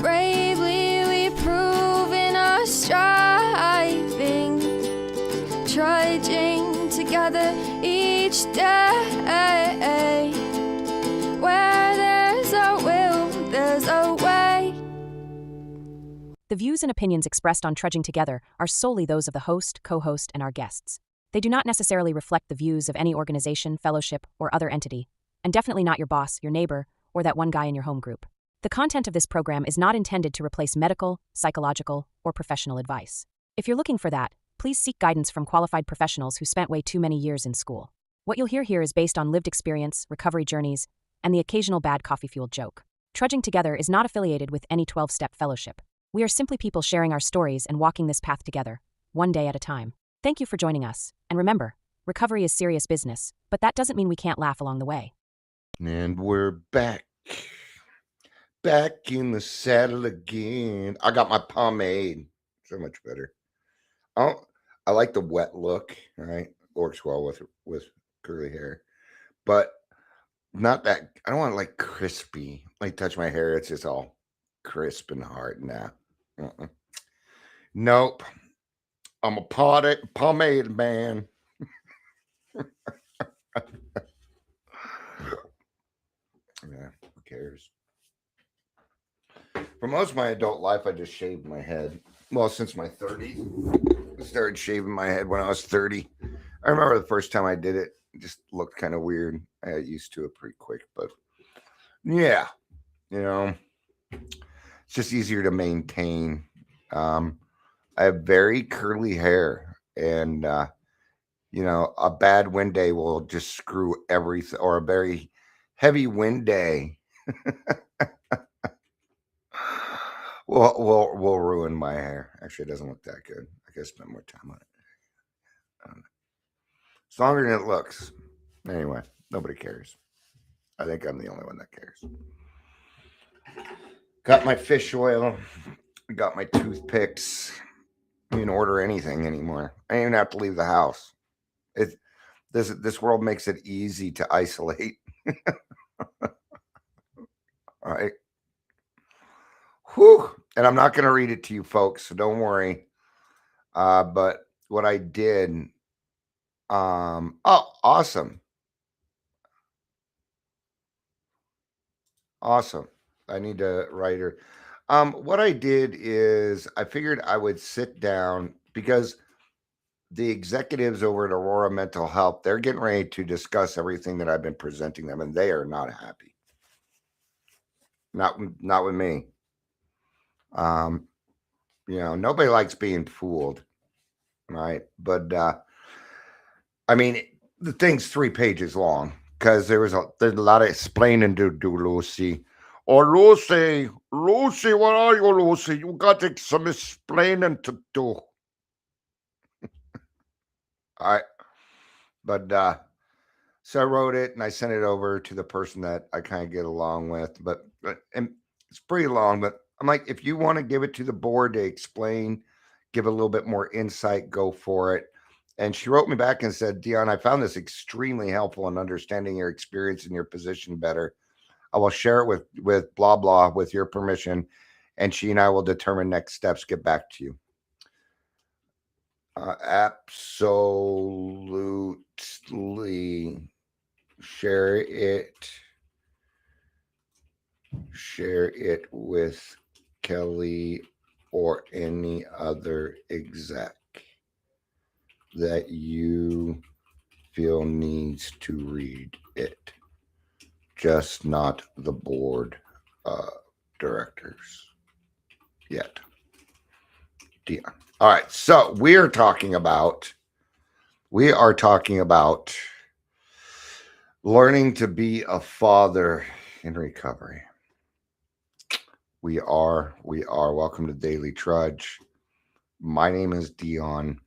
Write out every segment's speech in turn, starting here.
Bravely we prove in our striving, trudging together each day. Where there's a will, there's a way. The views and opinions expressed on Trudging Together are solely those of the host, co-host, and our guests. They do not necessarily reflect the views of any organization, fellowship, or other entity, and definitely not your boss, your neighbor, or that one guy in your home group. The content of this program is not intended to replace medical, psychological, or professional advice. If you're looking for that, please seek guidance from qualified professionals who spent way too many years in school. What you'll hear here is based on lived experience, recovery journeys, and the occasional bad coffee-fueled joke. Trudging Together is not affiliated with any 12-step fellowship. We are simply people sharing our stories and walking this path together, one day at a time. Thank you for joining us. And remember, recovery is serious business, but that doesn't mean we can't laugh along the way. And we're back. Back in the saddle again. I got my pomade. So much better. I like the wet look, right? Works well with curly hair. But not that, I don't want it like crispy. Like touch my hair, it's just all crisp and hard. Nah. Nope. I'm a pomade man. Yeah, who cares? For most of my adult life, I just shaved my head. Well, since my 30s. I started shaving my head when I was 30. I remember the first time I did it, it just looked kind of weird. I got used to it pretty quick, but yeah, it's just easier to maintain. I have very curly hair, and a bad wind day will just screw everything, or a very heavy wind day will ruin my hair. Actually, it doesn't look that good. I gotta spend more time on it. It's longer than it looks. Anyway, nobody cares. I think I'm the only one that cares. Got my fish oil. Got my toothpicks. You can order anything anymore. I don't even have to leave the house. This world makes it easy to isolate. All right. Whew. And I'm not going to read it to you folks, so don't worry. But what I did, awesome. Awesome. I need to write her. What I did is I figured I would sit down because the executives over at Aurora Mental Health, they're getting ready to discuss everything that I've been presenting them, and they are not happy. Not with me. Nobody likes being fooled, right? But I mean, the thing's 3 pages long because there's a lot of explaining to do, Lucy. Oh, Lucy, what are you, Lucy? You got some explaining to do. All right, but so I wrote it and I sent it over to the person that I kind of get along with, and it's pretty long, but I'm like, if you want to give it to the board to explain, give a little bit more insight, go for it. And she wrote me back and said, Dion, I found this extremely helpful in understanding your experience and your position better. I will share it with blah, blah, with your permission. And she and I will determine next steps, get back to you. Absolutely. Share it with Kelly or any other exec that you feel needs to read it, just not the board directors yet. Dion. All right, so we are talking about learning to be a father in recovery. We are. Welcome to Daily Trudge. My name is Dion.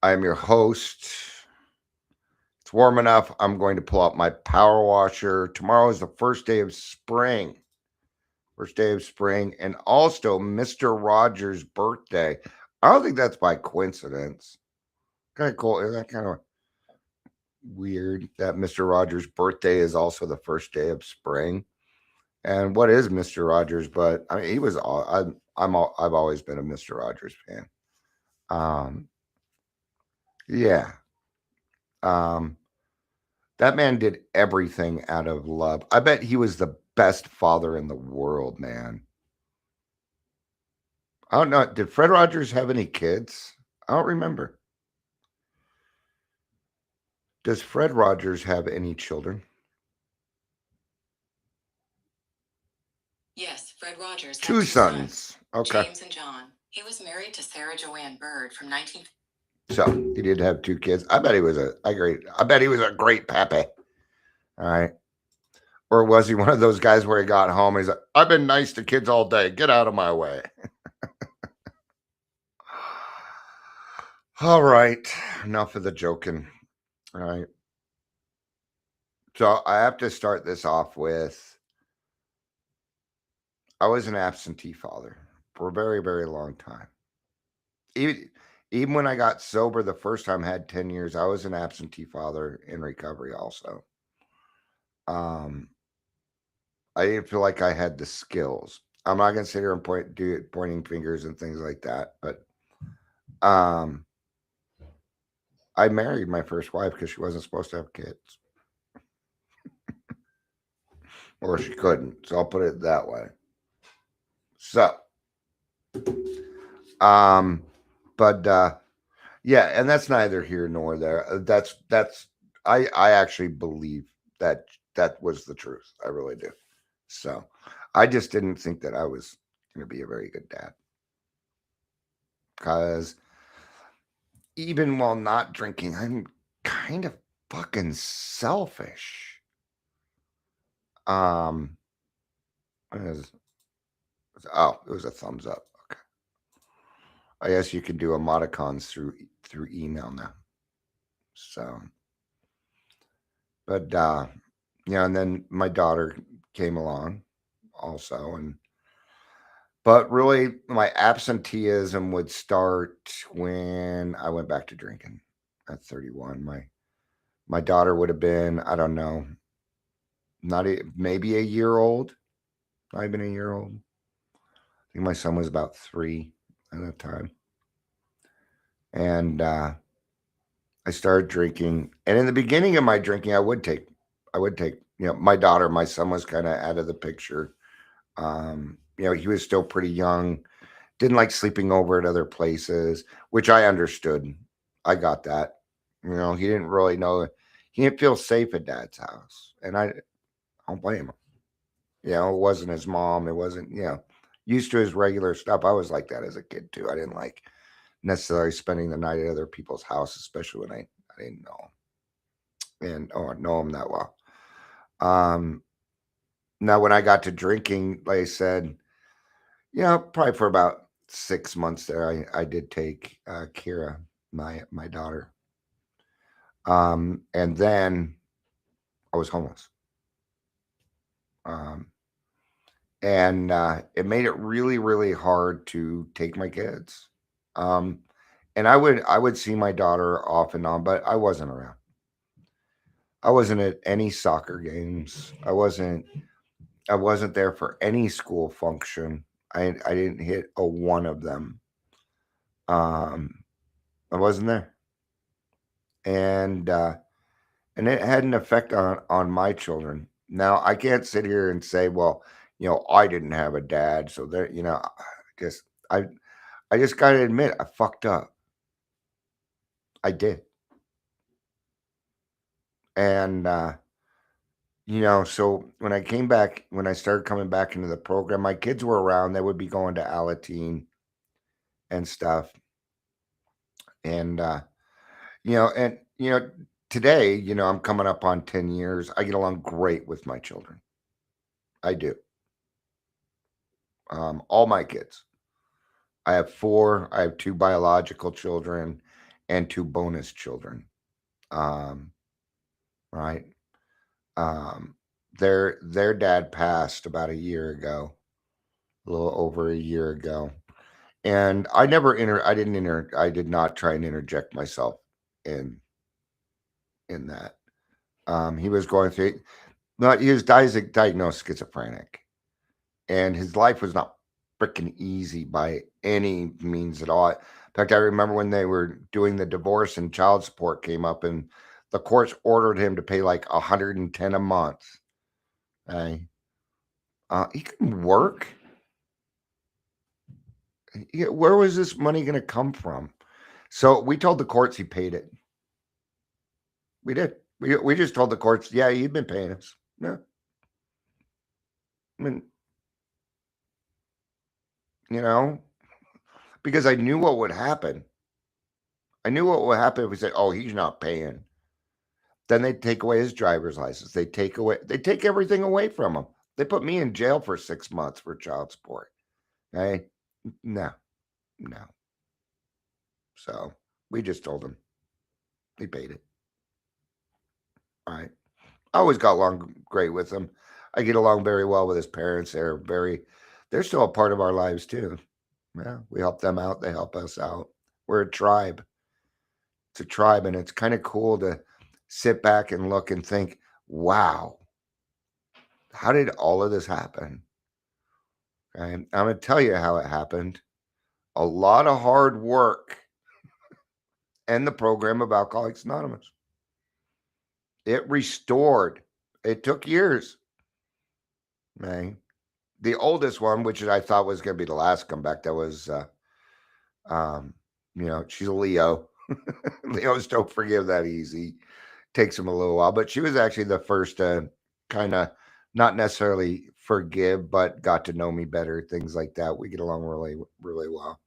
I am your host. It's warm enough. I'm going to pull out my power washer. Tomorrow is the first day of spring. And also Mr. Rogers' birthday. I don't think that's by coincidence. Kind of cool. Isn't that kind of weird that Mr. Rogers' birthday is also the first day of spring? And what is Mr. Rogers? But I mean, he was all I've always been a Mr. Rogers fan. Um, yeah. Um, that man did everything out of love. I bet he was the best father in the world, man. I don't know. Did Fred Rogers have any kids? I don't remember. Does Fred Rogers have any children? Yes, Fred Rogers had Two two sons, sons. Okay. James and John. He was married to Sarah Joanne Bird from 19. So he did have two kids. I bet he was I bet he was a great pappy. All right. Or was he one of those guys where he got home and he's like, I've been nice to kids all day. Get out of my way. All right. Enough of the joking. All right. So I have to start this off with I was an absentee father for a very, very long time. Even when I got sober the first time, had 10 years, I was an absentee father in recovery also. Um, I didn't feel like I had the skills. I'm not gonna sit here and pointing fingers and things like that, but um, I married my first wife because she wasn't supposed to have kids, or she couldn't. So I'll put it that way. So, um, but yeah, and that's neither here nor there. That's I actually believe that that was the truth. I really do. So I just didn't think that I was going to be a very good dad because even while not drinking, I'm kind of fucking selfish. Um, what is- oh, it was a thumbs up. Okay, I guess you can do emoticons through email now. So, but yeah, and then my daughter came along also, and but really my absenteeism would start when I went back to drinking at 31. My daughter would have been, I don't know, maybe a year old, not even a year old. I think my son was about 3 at that time. And I started drinking. And in the beginning of my drinking, I would take, my daughter, my son was kind of out of the picture. He was still pretty young, didn't like sleeping over at other places, which I understood. I got that. He didn't really know, he didn't feel safe at dad's house. And I don't blame him. It wasn't his mom. It wasn't, used to his regular stuff. I was like that as a kid too. I didn't like necessarily spending the night at other people's house, especially when I didn't know him and or know him that well. Um, Now when I got to drinking, like I said, probably for about 6 months there, I did take Kira, my daughter, and then I was homeless, um, and it made it really, really hard to take my kids. Um, and I would see my daughter off and on, but I wasn't around. I wasn't at any soccer games. I wasn't there for any school function. I didn't hit a one of them. Um, I wasn't there, and it had an effect on my children. Now I can't sit here and say, well, I didn't have a dad, so there, just I I just got to admit I fucked up. I did, and so when I started coming back into the program, my kids were around. They would be going to Alateen and stuff, and today, I'm coming up on 10 years. I get along great with my children. I do. All my kids. I have 4. I have 2 biological children and 2 bonus children. Um, right. Um, their dad passed about a year ago, a little over a year ago. And I did not try and interject myself in that. He was going through, no, he was diagnosed schizophrenic. and his life was not freaking easy by any means at all. In fact, I remember when they were doing the divorce and child support came up, and the courts ordered him to pay like 110 a month. Okay. He couldn't work. Where was this money going to come from? So we told the courts he paid it. We did. We just told the courts, yeah, you've been paying us. Yeah. I mean, because I knew what would happen. I knew what would happen if we said, oh, he's not paying. Then they'd take away his driver's license. They take everything away from him. They put me in jail for 6 months for child support. Okay? No. So we just told him. He paid it. All right. I always got along great with him. I get along very well with his parents. They're still a part of our lives too. Yeah, we help them out. They help us out. We're a tribe. It's a tribe, and it's kind of cool to sit back and look and think, wow, how did all of this happen? Okay? I'm going to tell you how it happened. A lot of hard work and the program of Alcoholics Anonymous. It restored. It took years. Okay? The oldest one, which I thought was going to be the last comeback, that was, she's a Leo. Leos don't forgive that easy. Takes them a little while, but she was actually the first to kind of not necessarily forgive, but got to know me better, things like that. We get along really, really well.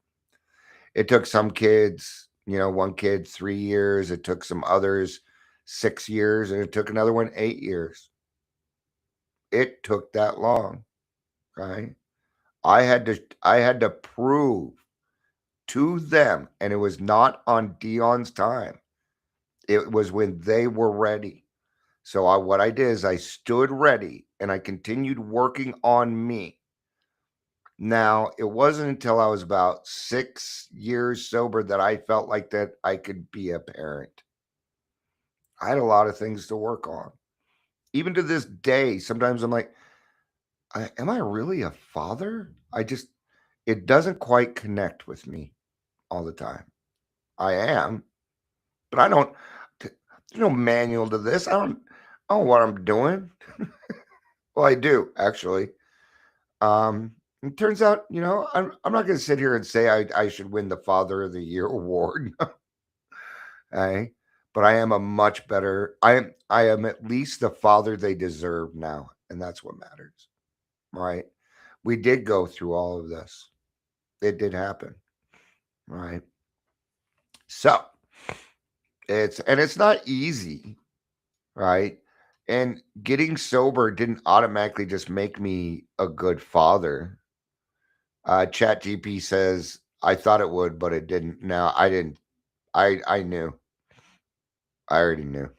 It took some kids, one kid 3 years. It took some others 6 years, and it took another one 8 years. It took that long. Right? I had to prove to them, and it was not on Dion's time. It was when they were ready. So what I did is I stood ready and I continued working on me. Now, it wasn't until I was about 6 years sober that I felt like that I could be a parent. I had a lot of things to work on. Even to this day, sometimes I'm like, am I really a father? It doesn't quite connect with me all the time. I am, but I don't, there's no manual to this. I don't know what I'm doing. Well, I do actually. It turns out, I'm not going to sit here and say I should win the Father of the Year award. Okay? But I am a much better, I am at least the father they deserve now. And that's what matters. Right? We did go through all of this. It did happen. Right? So it's not easy. Right? And getting sober didn't automatically just make me a good father. ChatGPT says, I thought it would, but it didn't. No, I didn't. I knew. I already knew.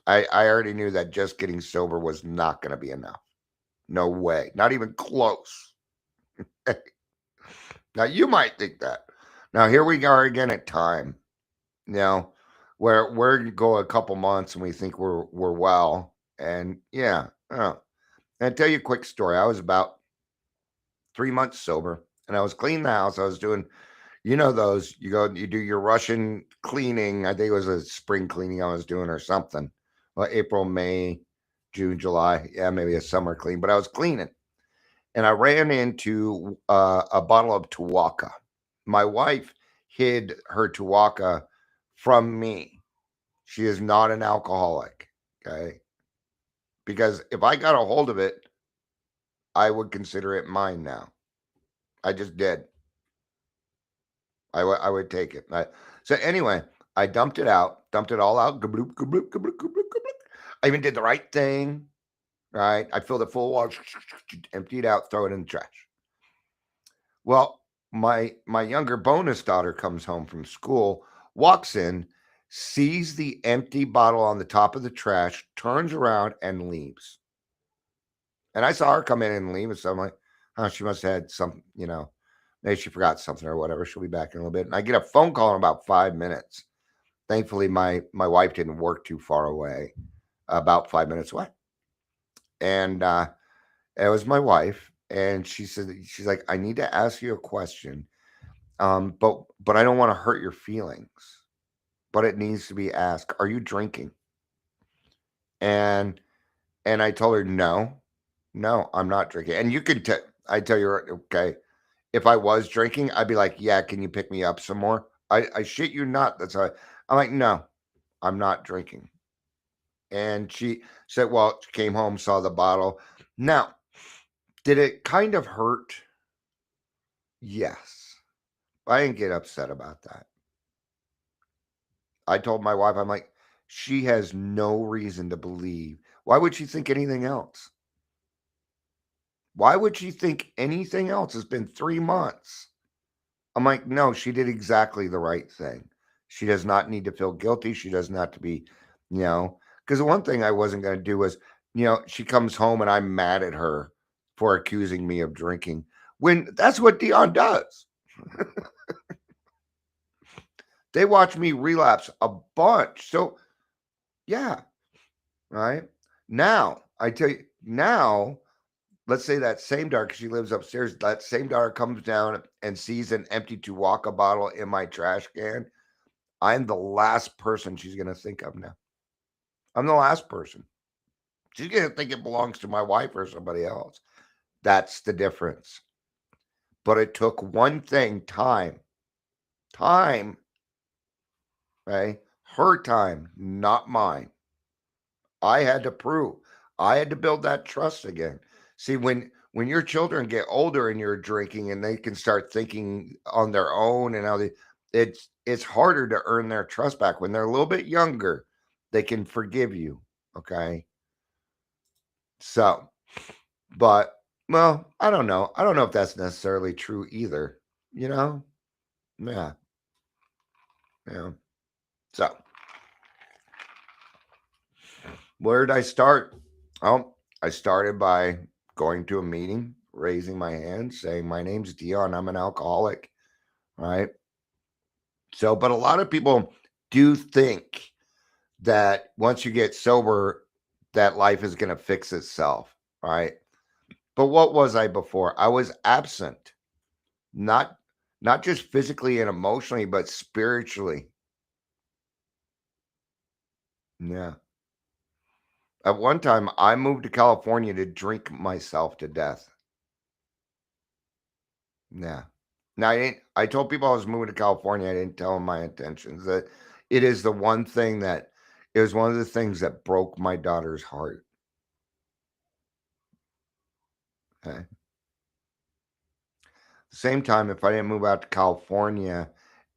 I already knew that just getting sober was not going to be enough. No way. Not even close. Now, you might think that. Now, here we are again at time. Where we're go a couple months and we think we're well. And yeah. And I'll tell you a quick story. I was about 3 months sober, and I was cleaning the house. I was doing, those, you do your Russian cleaning. I think it was a spring cleaning I was doing or something. Well, April, May, June, July. Yeah, maybe a summer clean, but I was cleaning. And I ran into a bottle of Tuwaka. My wife hid her Tuwaka from me. She is not an alcoholic, okay? Because if I got a hold of it, I would consider it mine now. I just did. I would take it. So anyway, I dumped it all out. Gabloop, gabloop, gabloop, gabloop, gabloop. I even did the right thing, right? I filled it full of water, emptied it out, throw it in the trash. Well, my younger bonus daughter comes home from school, walks in, sees the empty bottle on the top of the trash, turns around and leaves. And I saw her come in and leave, and so I'm like, oh, she must have had some, maybe she forgot something or whatever. She'll be back in a little bit. And I get a phone call in about 5 minutes. Thankfully, my wife didn't work too far away, about 5 minutes away. And it was my wife. and she said, she's like, I need to ask you a question. But I don't want to hurt your feelings, but it needs to be asked. Are you drinking? And and I told her, no, I'm not drinking. And you could I tell you, okay, if I was drinking, I'd be like, yeah, can you pick me up some more? I shit you not. That's how I'm like, no, I'm not drinking. And she said, well, she came home, saw the bottle. Now, did it kind of hurt? Yes. I didn't get upset about that. I told my wife, I'm like, she has no reason to believe. Why would she think anything else? Why would she think anything else? It's been 3 months. I'm like, no, she did exactly the right thing. She does not need to feel guilty. She does not to be, because the one thing I wasn't going to do was, she comes home and I'm mad at her for accusing me of drinking when that's what Dion does. They watch me relapse a bunch. So, yeah, right. Now, I tell you, now, let's say that same daughter, because she lives upstairs, that same daughter comes down and sees an empty Tuwaka bottle in my trash can. I'm the last person she's going to think of now. I'm the last person. She's going to think it belongs to my wife or somebody else. That's the difference. But it took one thing, time, right? Her time, not mine. I had to prove. I had to build that trust again. See, when your children get older and you're drinking and they can start thinking on their own and how it's harder to earn their trust back. When they're a little bit younger, they can forgive you. Okay. So, but well, I don't know. I don't know if that's necessarily true either. You know? Yeah. Yeah. So where did I start? Oh, I started by going to a meeting, raising my hand, saying, my name's Dion, I'm an alcoholic. Right. So, but a lot of people do think that once you get sober, that life is going to fix itself. Right. But what was I before? I was absent, not not just physically and emotionally, but spiritually. Yeah. At one time, I moved to California to drink myself to death. Yeah. Now, I told people I was moving to California. I didn't tell them my intentions. That it is the one thing that it was one of the things that broke my daughter's heart. Okay. Same time, if I didn't move out to California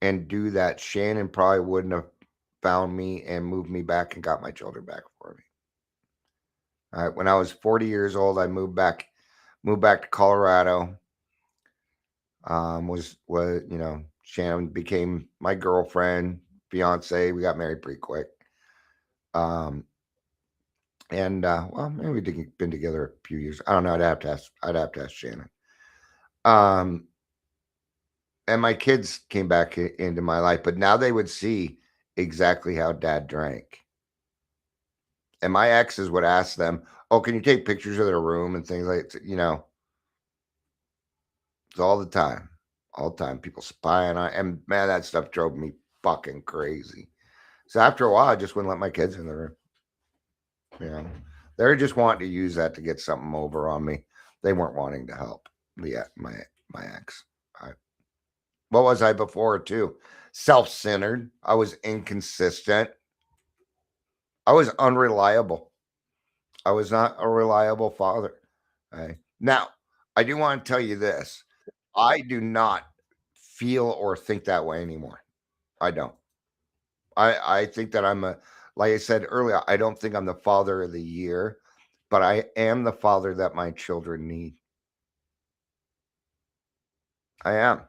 and do that, Shannon probably wouldn't have found me and moved me back and got my children back for me. All right. When I was 40 years old, I moved back to Colorado. Was Shannon became my girlfriend, fiance. We got married pretty quick. And well, maybe we've been together a few years. I don't know. I'd have to ask Shannon. And my kids came back into my life, but now they would see exactly how Dad drank. And my exes would ask them, "Oh, can you take pictures of their room and things like it's all the time, all the time. People spying on, and man, that stuff drove me fucking crazy. So after a while, I just wouldn't let my kids in the room. You know, they were just wanting to use that to get something over on me. They weren't wanting to help. Yeah, my ex. What was I before too? Self-centered. I was inconsistent. I was unreliable. I was not a reliable father. Okay. Now, I do want to tell you this. I do not feel or think that way anymore. I don't. I think that like I said earlier, I don't think I'm the father of the year, but I am the father that my children need. I am.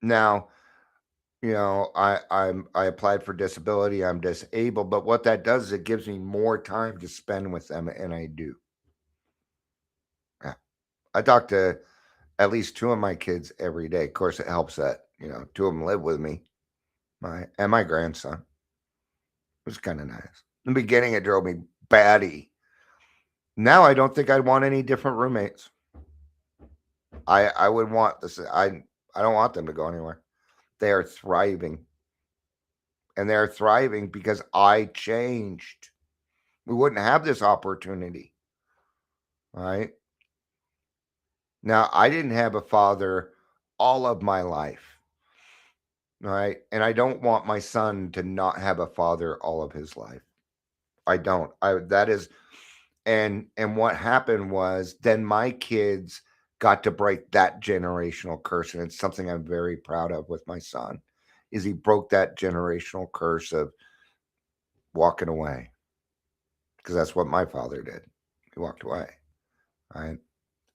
Now, I applied for disability. I'm disabled, but what that does is it gives me more time to spend with them, and I do. Yeah. I talk to at least two of my kids every day. Of course, it helps that two of them live with me. My grandson. It was kind of nice. In the beginning, it drove me batty. Now I don't think I'd want any different roommates. I would want this. I don't want them to go anywhere. They are thriving, and they're thriving because I changed. We wouldn't have this opportunity, right? Now, I didn't have a father all of my life, right? And I don't want my son to not have a father all of his life. I don't. I that is and what happened was then my kids got to break that generational curse, and it's something I'm very proud of with my son is he broke that generational curse of walking away, because that's what my father did. He walked away, right?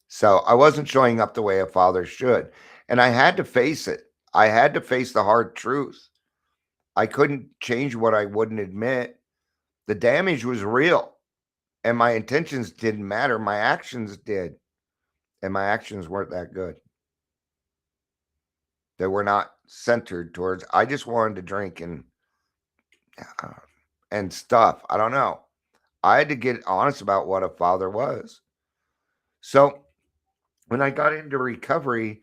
So I wasn't showing up the way a father should, and I had to face it. I had to face the hard truth. I couldn't change what I wouldn't admit. The damage was real, and my intentions didn't matter. My actions did, and my actions weren't that good. They were not centered towards. I just wanted to drink uh, and stuff. I don't know. I had to get honest about what a father was. So when I got into recovery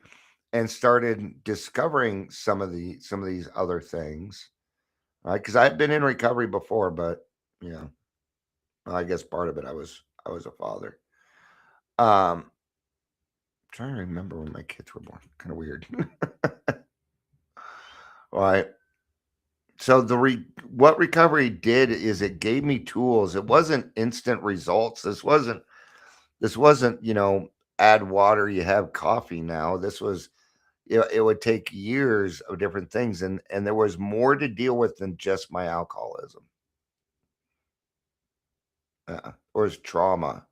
and started discovering some of these other things, right? Because I've been in recovery before, but you know, I guess part of it I was a father. Trying to remember when my kids were born. Kind of weird. All right. So what recovery did is it gave me tools. It wasn't instant results. This wasn't, add water, you have coffee now. This was it would take years of different things, and there was more to deal with than just my alcoholism. There was trauma,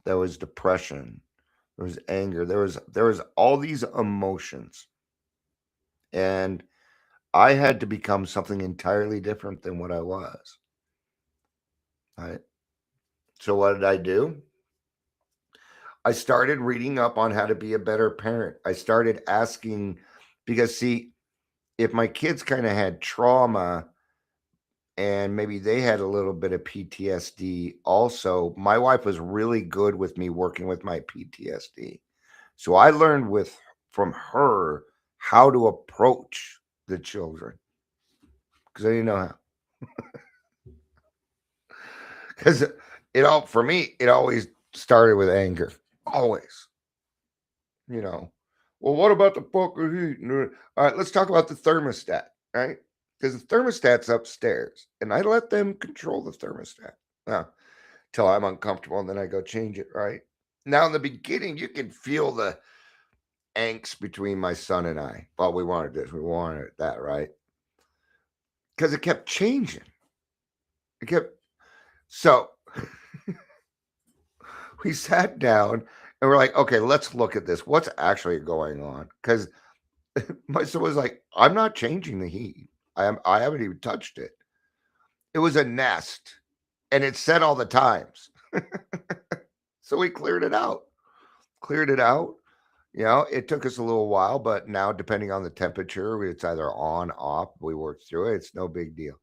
there was depression, there was anger, there was all these emotions, and I had to become something entirely different than what I was. Right. So what did I do? I started reading up on how to be a better parent. I started asking because see, if my kids kind of had trauma and maybe they had a little bit of PTSD also, my wife was really good with me working with my PTSD. So I learned from her how to approach the children because I didn't know how. Because for me, it always started with anger. Always. You know, well, what about the fucking heat? All right, let's talk about the thermostat, right? Because the thermostat's upstairs, and I let them control the thermostat till I'm uncomfortable, and then I go change it, right? Now, in the beginning, you can feel the angst between my son and I. Well, we wanted this, we wanted that, right? Because it kept changing. It kept so we sat down and we're like, okay, let's look at this. What's actually going on? Because my son was like, I'm not changing the heat. I haven't even touched it. It was a nest and it set all the times. So we cleared it out. Cleared it out. It took us a little while, but now depending on the temperature, it's either on, off. We worked through it. It's no big deal.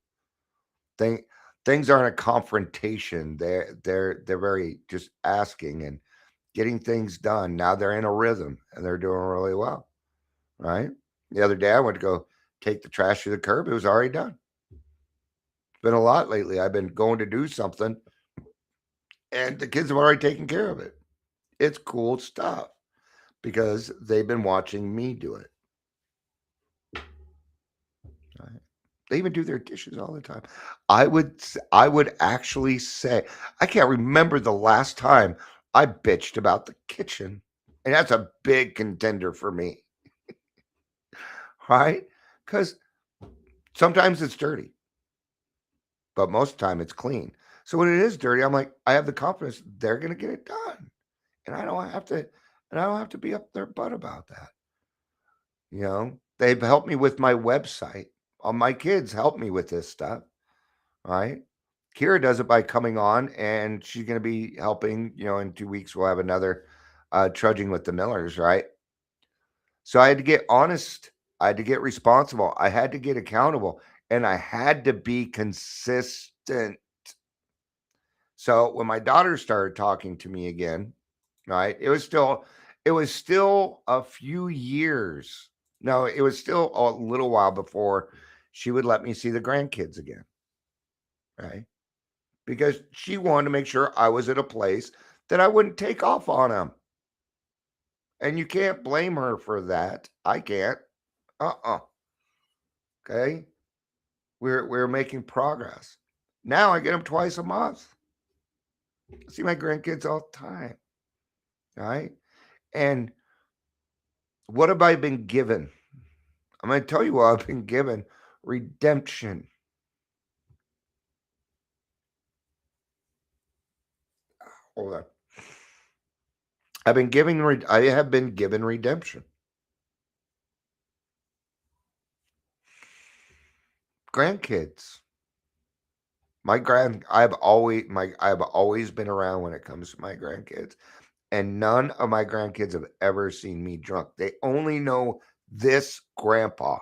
Thing Things aren't a confrontation. They're very just asking and getting things done. Now they're in a rhythm and they're doing really well. Right. The other day I went to go take the trash to the curb. It was already done. It's been a lot lately. I've been going to do something and the kids have already taken care of it. It's cool stuff because they've been watching me do it. Right? They even do their dishes all the time. I would actually say I can't remember the last time I bitched about the kitchen. And that's a big contender for me. Right? Because sometimes it's dirty, but most of the time it's clean. So when it is dirty, I'm like, I have the confidence they're gonna get it done. And I don't have to be up their butt about that. They've helped me with my website. All my kids help me with this stuff, right? Kira does it by coming on, and she's going to be helping. In 2 weeks, we'll have another Trudging with the Millers, right? So I had to get honest. I had to get responsible. I had to get accountable, and I had to be consistent. So when my daughter started talking to me again, right, it was still it was still a few years. No, it was still a little while before she would let me see the grandkids again. Right. Because she wanted to make sure I was at a place that I wouldn't take off on them. And you can't blame her for that. I can't. Uh-uh. Okay. We're making progress. Now I get them twice a month. I see my grandkids all the time. Right. And what have I been given? I'm going to tell you what I've been given: redemption. Hold on. I have been given redemption. Grandkids. I have always been around when it comes to my grandkids, and none of my grandkids have ever seen me drunk. They only know this grandpa.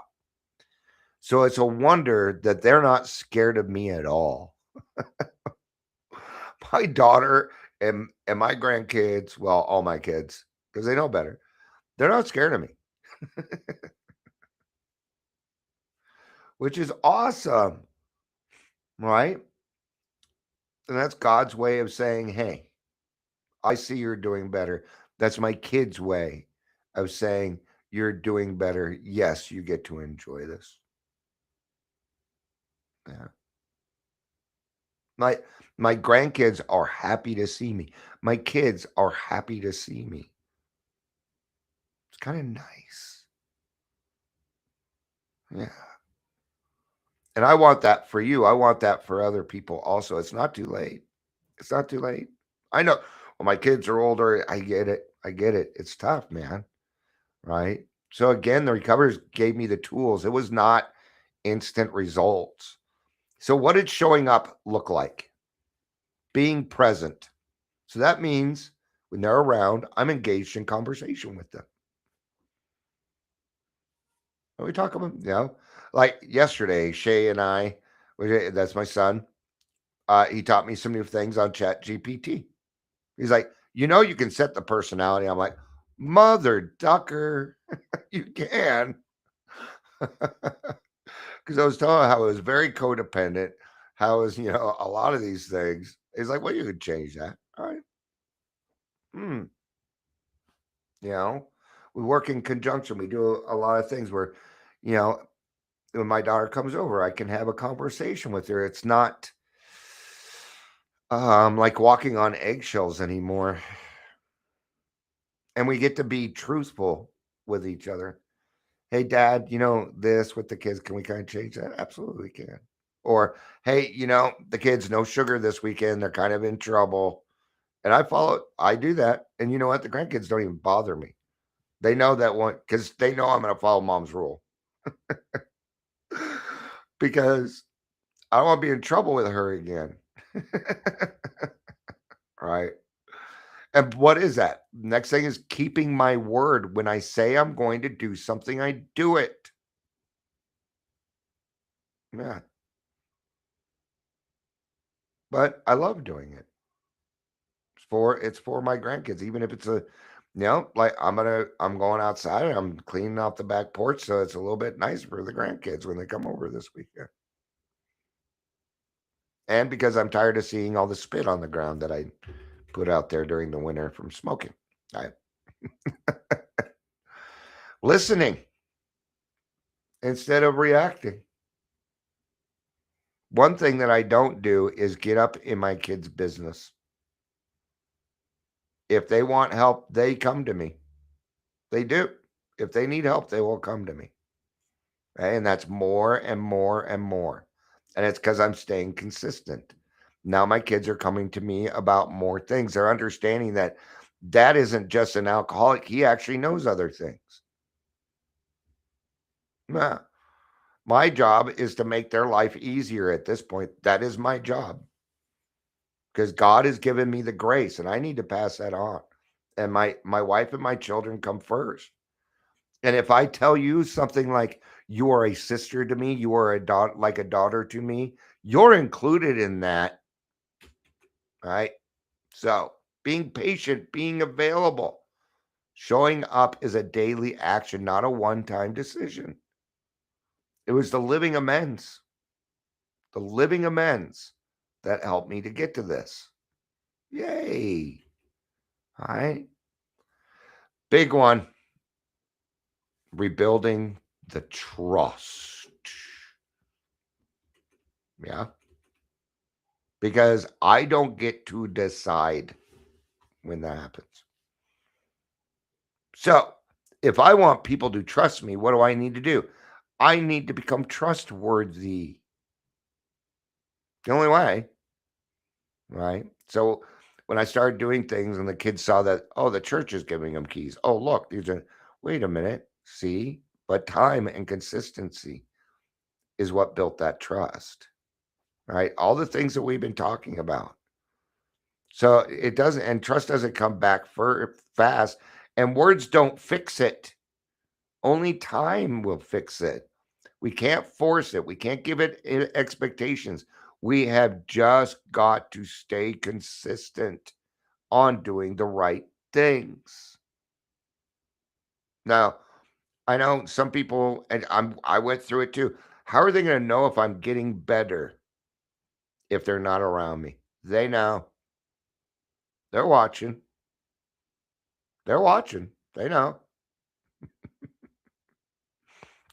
So it's a wonder that they're not scared of me at all. My daughter and my grandkids, well, all my kids, because they know better, they're not scared of me, which is awesome, right? And that's God's way of saying, hey, I see you're doing better. That's my kids' way of saying you're doing better. Yes, you get to enjoy this. Yeah. My my grandkids are happy to see me. My kids are happy to see me. It's kind of nice. Yeah. And I want that for you. I want that for other people also. It's not too late. It's not too late. I know. Well, my kids are older. I get it. I get it. It's tough, man. Right? So again, the recovers gave me the tools. It was not instant results. So what did showing up look like? Being present. So that means when they're around, I'm engaged in conversation with them. And we talk about, like yesterday, Shay and I, that's my son, he taught me some new things on Chat GPT. He's like, you can set the personality. I'm like, mother ducker, you can. Because I was telling him how it was very codependent, how it was, a lot of these things. He's like, well, you could change that. All right. Hmm. We work in conjunction. We do a lot of things where, you know, when my daughter comes over, I can have a conversation with her. It's not like walking on eggshells anymore. And we get to be truthful with each other. Hey, Dad, this with the kids, can we kind of change that? Absolutely can. Or, hey, the kids, no sugar this weekend. They're kind of in trouble. And I do that. And you know what? The grandkids don't even bother me. They know that one because they know I'm going to follow mom's rule. Because I don't want to be in trouble with her again. Right. And what is that? Next thing is keeping my word. When I say I'm going to do something, I do it. Yeah. But I love doing it. It's for my grandkids, even if it's like I'm going outside, I'm cleaning out the back porch, so it's a little bit nicer for the grandkids when they come over this weekend. And because I'm tired of seeing all the spit on the ground that I put out there during the winter from smoking. Listening instead of reacting. One thing that I don't do is get up in my kids' business. If they want help, they come to me. They do. If they need help, they will come to me. Okay? And that's more and more and more. And it's because I'm staying consistent. Now my kids are coming to me about more things. They're understanding that dad isn't just an alcoholic. He actually knows other things. Yeah. My job is to make their life easier at this point. That is my job. Because God has given me the grace and I need to pass that on. And my wife and my children come first. And if I tell you something like, you are a sister to me, you are like a daughter to me, you're included in that. Right? So being patient, being available. Showing up is a daily action, not a one-time decision. It was the living amends that helped me to get to this. Yay. All right. Big one. Rebuilding the trust. Yeah. Because I don't get to decide when that happens. So, if I want people to trust me, what do I need to do? I need to become trustworthy. The only way, right? So, when I started doing things and the kids saw that, oh, the church is giving them keys. Oh, look, these are, wait a minute, see? But time and consistency is what built that trust, right? All the things that we've been talking about. So it doesn't, and trust doesn't come back for fast, and words don't fix it. Only time will fix it. We can't force it. We can't give it expectations. We have just got to stay consistent on doing the right things. Now, I know some people, and I went through it too. How are they going to know if I'm getting better if they're not around me? They know. They're watching. They're watching. They know.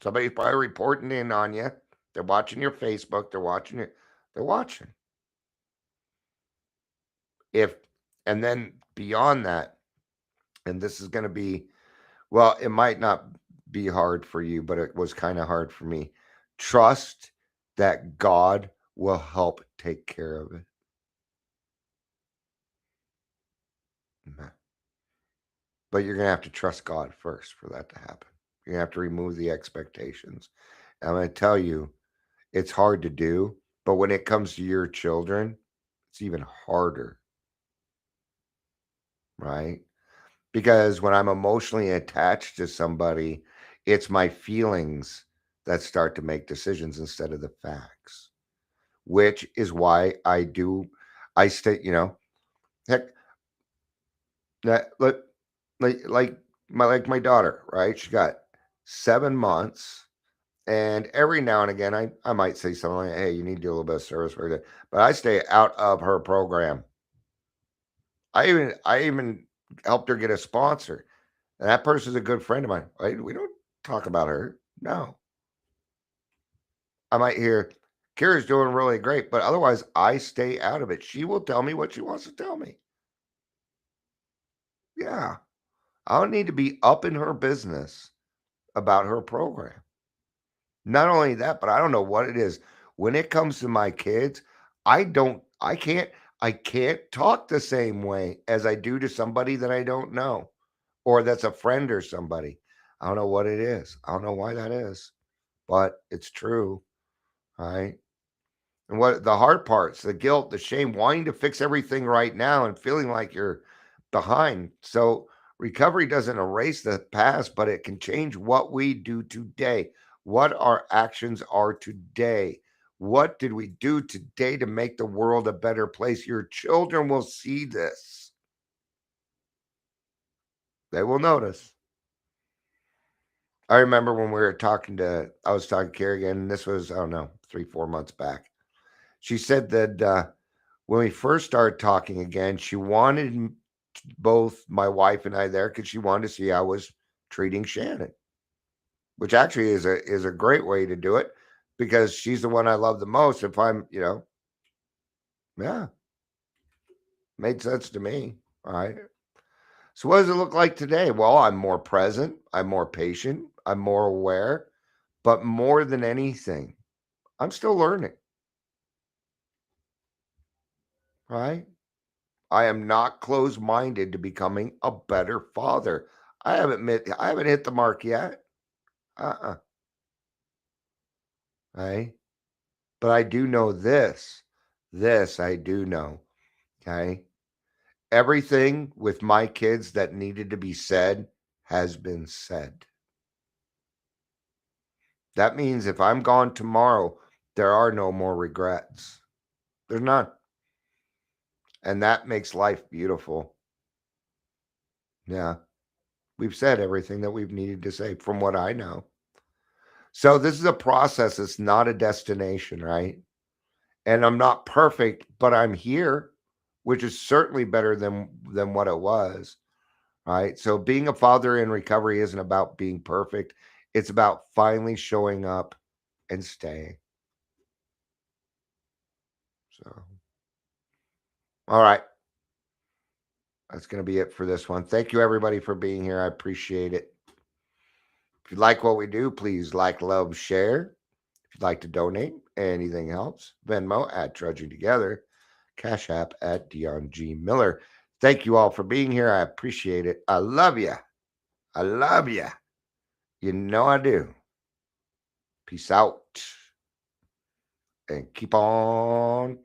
Somebody's probably reporting in on you. They're watching your Facebook. They're watching it. They're watching. If, and then beyond that, and this is going to be, well, it might not be hard for you, but it was kind of hard for me. Trust that God will help take care of it. But you're going to have to trust God first for that to happen. You're going to have to remove the expectations. And I'm going to tell you, it's hard to do, but when it comes to your children, it's even harder, right? Because when I'm emotionally attached to somebody, it's my feelings that start to make decisions instead of the facts, which is why I stay, heck, that, like my daughter, right? She got 7 months. And every now and again, I might say something like, hey, you need to do a little bit of service for that. But I stay out of her program. I even helped her get a sponsor. And that person's a good friend of mine. Right? We don't talk about her. No. I might hear Kira's doing really great, but otherwise I stay out of it. She will tell me what she wants to tell me. Yeah. I don't need to be up in her business about her program. Not only that, but I don't know what it is. When it comes to my kids, I can't talk the same way as I do to somebody that I don't know or that's a friend or somebody. I don't know what it is. I don't know why that is, but it's true. Right. And what the hard parts, the guilt, the shame, wanting to fix everything right now and feeling like you're behind. So recovery doesn't erase the past, but it can change what we do today, what our actions are today. What did we do today to make the world a better place? Your children will see this. They will notice. I remember when I was talking to Carrie again, and this was, I don't know, 3, 4 months back. She said that when we first started talking again, she wanted both my wife and I there because she wanted to see how I was treating Shannon, which actually is a great way to do it because she's the one I love the most. If I'm, yeah, made sense to me. All right. So what does it look like today? Well, I'm more present. I'm more patient. I'm more aware. But more than anything, I'm still learning. Right. I am not closed-minded to becoming a better father. I haven't hit the mark yet. Uh-uh. Okay. But I do know this. This I do know. Okay. Everything with my kids that needed to be said has been said. That means if I'm gone tomorrow, there are no more regrets. There's none. And that makes life beautiful. Yeah. we've said everything that we've needed to say from what I know. So this is a process. It's not a destination, right? And I'm not perfect, but I'm here, which is certainly better than what it was, right? So being a father in recovery isn't about being perfect. It's about finally showing up and staying. So, all right. That's going to be it for this one. Thank you, everybody, for being here. I appreciate it. If you like what we do, please like, love, share. If you'd like to donate, anything helps. Venmo at Trudging Together. Cash App at Dion G. Miller. Thank you all for being here. I appreciate it. I love you. I love you. You know I do. Peace out. And keep on